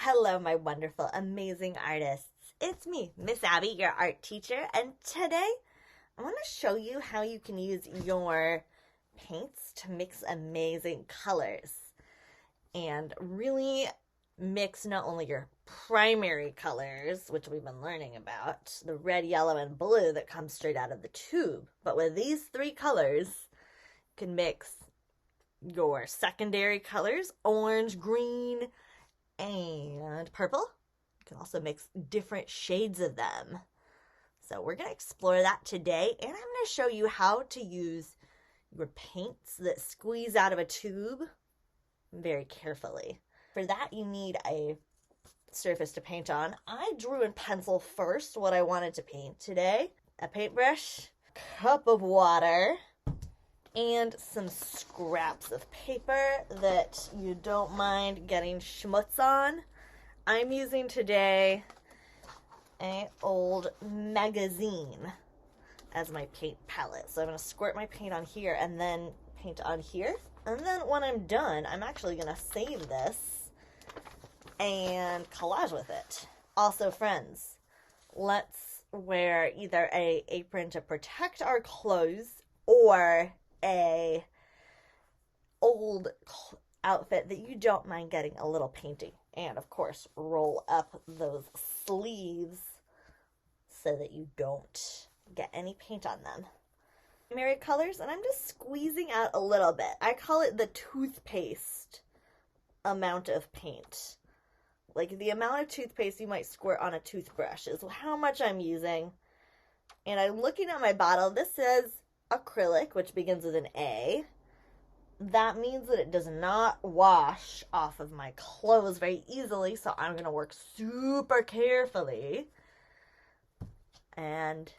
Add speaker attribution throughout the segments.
Speaker 1: Hello, my wonderful, amazing artists. It's me, Miss Abby, your art teacher, and today I want to show you how you can use your paints to mix amazing colors and really mix not only your primary colors, which we've been learning about, the red, yellow, and blue that come straight out of the tube, but with these three colors, you can mix your secondary colors, orange, green, and purple. You can also mix different shades of them. So we're going to explore that today, and I'm going to show you how to use your paints that squeeze out of a tube very carefully. For that, you need a surface to paint on. I drew in pencil first what I wanted to paint today. A paintbrush, a cup of water, and some scraps of paper that you don't mind getting schmutz on. I'm using today an old magazine as my paint palette. So I'm going to squirt my paint on here and then paint on here. And then when I'm done, I'm actually going to save this and collage with it. Also, friends, let's wear either an apron to protect our clothes or a old outfit that you don't mind getting a little painting. And of course, roll up those sleeves so that you don't get any paint on them. Primary colors, and I'm just squeezing out a little bit. I call it the toothpaste amount of paint. Like the amount of toothpaste you might squirt on a toothbrush is how much I'm using. And I'm looking at my bottle. This says acrylic, which begins with an A. That means that it does not wash off of my clothes very easily, so I'm going to work super carefully. And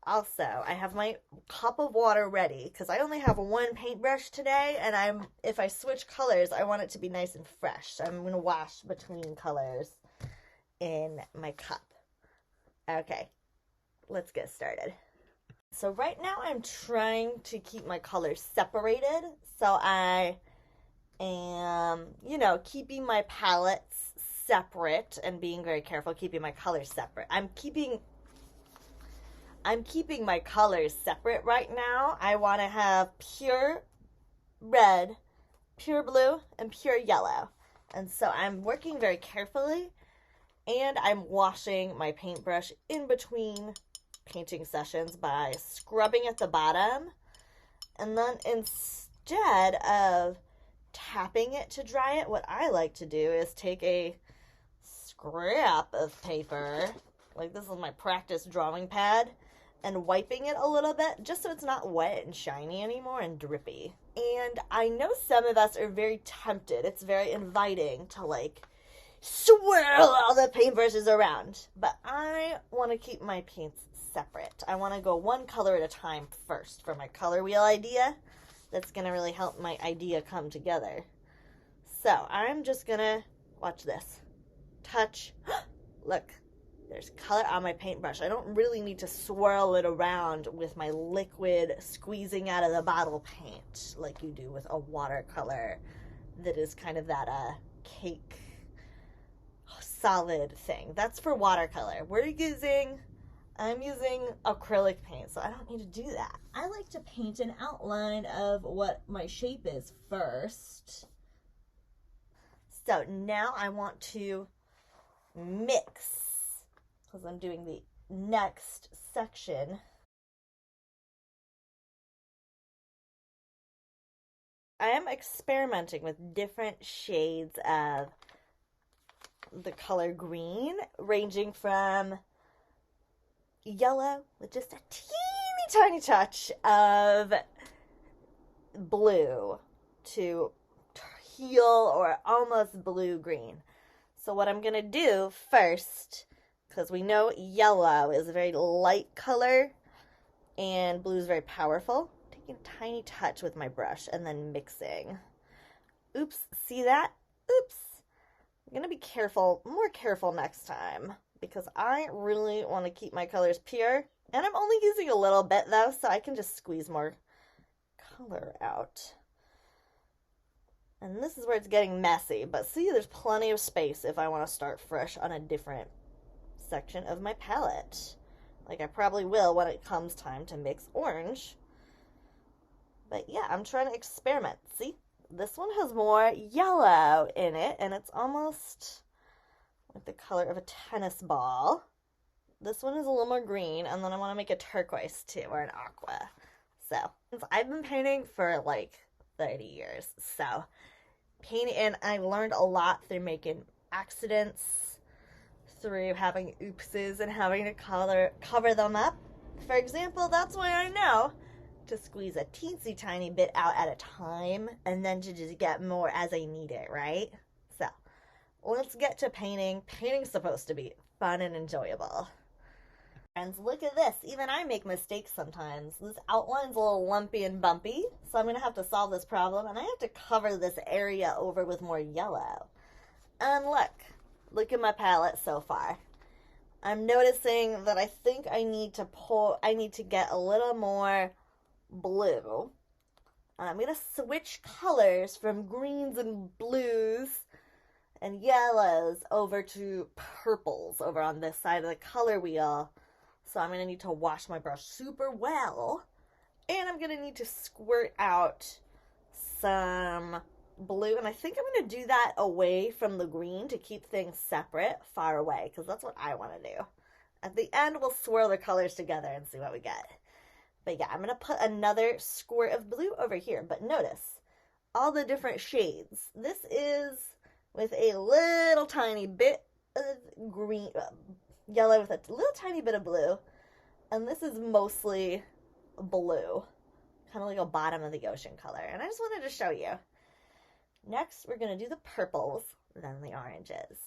Speaker 1: also, I have my cup of water ready because I only have one paintbrush today, and if I switch colors, I want it to be nice and fresh. So I'm going to wash between colors in my cup. Okay, let's get started. So right now I'm trying to keep my colors separated. So I am, keeping my palettes separate and being very careful keeping my colors separate. I'm keeping my colors separate right now. I want to have pure red, pure blue, and pure yellow. And so I'm working very carefully, and I'm washing my paintbrush in between painting sessions by scrubbing at the bottom, and then instead of tapping it to dry it, what I like to do is take a scrap of paper, like this is my practice drawing pad, and wiping it a little bit just so it's not wet and shiny anymore and drippy. And I know some of us are very tempted. It's very inviting to swirl all the paintbrushes around, but I want to keep my paints separate. I want to go one color at a time first for my color wheel idea. That's going to really help my idea come together. So I'm just going to, watch this, touch, look, there's color on my paintbrush. I don't really need to swirl it around with my liquid squeezing out of the bottle paint like you do with a watercolor that is kind of that cake solid thing. That's for watercolor. I'm using acrylic paint, so I don't need to do that. I like to paint an outline of what my shape is first. So now I want to mix, because I'm doing the next section. I am experimenting with different shades of the color green, ranging from yellow with just a teeny tiny touch of blue to teal or almost blue-green. So what I'm going to do first, because we know yellow is a very light color and blue is very powerful, taking a tiny touch with my brush and then mixing. Oops, see that? Oops. I'm going to be careful, more careful next time, because I really want to keep my colors pure. And I'm only using a little bit though, so I can just squeeze more color out. And this is where it's getting messy, but see, there's plenty of space if I want to start fresh on a different section of my palette. Like I probably will when it comes time to mix orange. But yeah, I'm trying to experiment. See, this one has more yellow in it, and it's almost like the color of a tennis ball. This one is a little more green, and then I want to make a turquoise too, or an aqua. So, I've been painting for like 30 years. So, painting, and I learned a lot through making accidents, through having oopses and having to cover them up. For example, that's why I know to squeeze a teensy tiny bit out at a time and then to just get more as I need it, right? So, let's get to painting. Painting's supposed to be fun and enjoyable. Friends, look at this. Even I make mistakes sometimes. This outline's a little lumpy and bumpy, so I'm going to have to solve this problem, and I have to cover this area over with more yellow. And look at my palette so far. I'm noticing that I think I need to get a little more blue. I'm going to switch colors from greens and blues and yellows over to purples over on this side of the color wheel. So I'm going to need to wash my brush super well. And I'm going to need to squirt out some blue. And I think I'm going to do that away from the green to keep things separate, far away, because that's what I want to do. At the end, we'll swirl the colors together and see what we get. But yeah, I'm going to put another squirt of blue over here. But notice all the different shades. This is with a little tiny bit of green, yellow with a little tiny bit of blue. And this is mostly blue. Kind of like a bottom of the ocean color. And I just wanted to show you. Next, we're going to do the purples, then the oranges.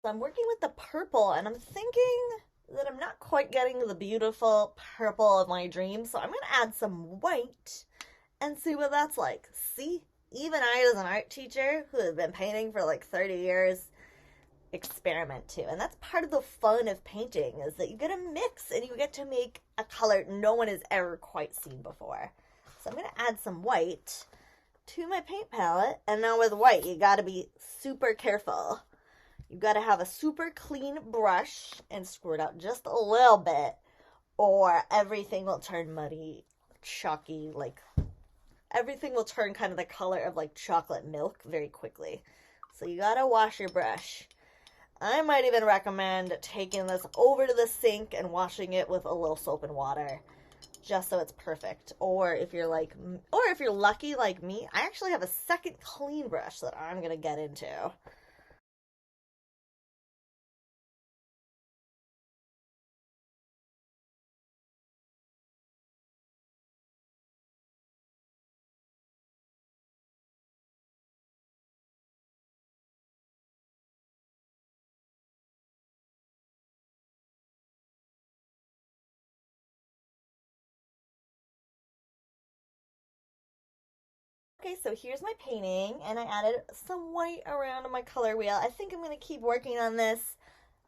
Speaker 1: So I'm working with the purple, and I'm thinking that I'm not quite getting the beautiful purple of my dreams, so I'm going to add some white and see what that's like. See, even I, as an art teacher who has been painting for like 30 years, experiment too. And that's part of the fun of painting, is that you get to mix and you get to make a color no one has ever quite seen before. So I'm going to add some white to my paint palette. And now with white, you got to be super careful. You got to have a super clean brush and squirt out just a little bit, or everything will turn muddy, chalky, like everything will turn kind of the color of like chocolate milk very quickly. So you got to wash your brush. I might even recommend taking this over to the sink and washing it with a little soap and water, just so it's perfect. Or if you're lucky like me, I actually have a second clean brush that I'm going to get into. Okay, so here's my painting, and I added some white around my color wheel. I think I'm going to keep working on this.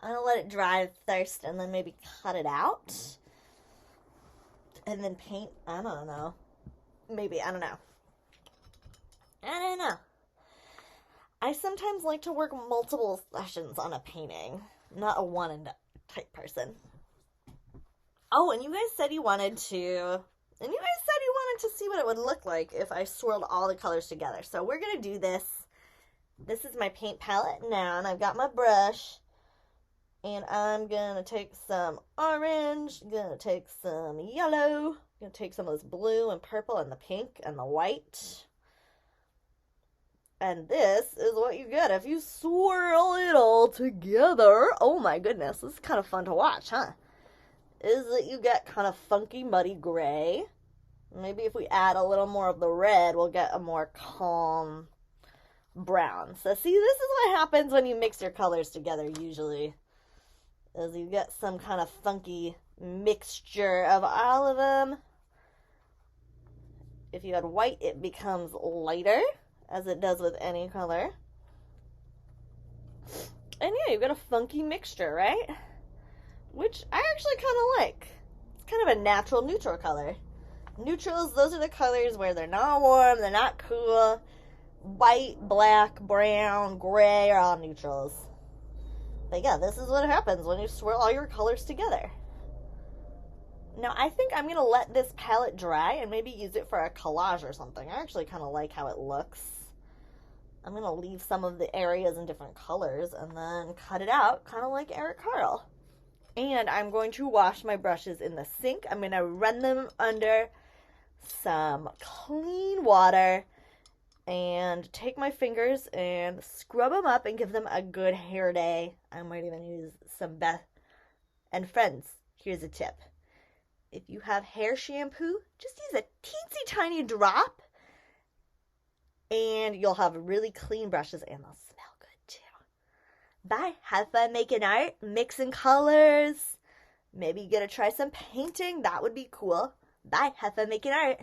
Speaker 1: I'm going to let it dry first and then maybe cut it out. And then paint, I don't know. Maybe, I don't know. I sometimes like to work multiple sessions on a painting. Not a one and type person. Oh, and you guys said you wanted to see what it would look like if I swirled all the colors together. So we're going to do this. This is my paint palette now, and I've got my brush. And I'm going to take some orange, going to take some yellow, going to take some of this blue and purple and the pink and the white. And this is what you get if you swirl it all together. Oh my goodness, this is kind of fun to watch, huh? Is that you get kind of funky, muddy gray. Maybe if we add a little more of the red, we'll get a more calm brown. So see, this is what happens when you mix your colors together usually, is you get some kind of funky mixture of all of them. If you add white, it becomes lighter, as it does with any color. And yeah, you've got a funky mixture, right? Which I actually kind of like. It's kind of a natural neutral color. Neutrals, those are the colors where they're not warm, they're not cool. White, black, brown, gray are all neutrals. But yeah, this is what happens when you swirl all your colors together. Now, I think I'm going to let this palette dry and maybe use it for a collage or something. I actually kind of like how it looks. I'm going to leave some of the areas in different colors and then cut it out, kind of like Eric Carle. And I'm going to wash my brushes in the sink. I'm going to run them under some clean water and take my fingers and scrub them up and give them a good hair day. I might even use some Beth and Friends. Here's a tip. If you have hair shampoo, just use a teensy tiny drop and you'll have really clean brushes and they'll smell good too. Bye. Have fun making art, mixing colors. Maybe you get to try some painting. That would be cool. Bye. Have fun making art.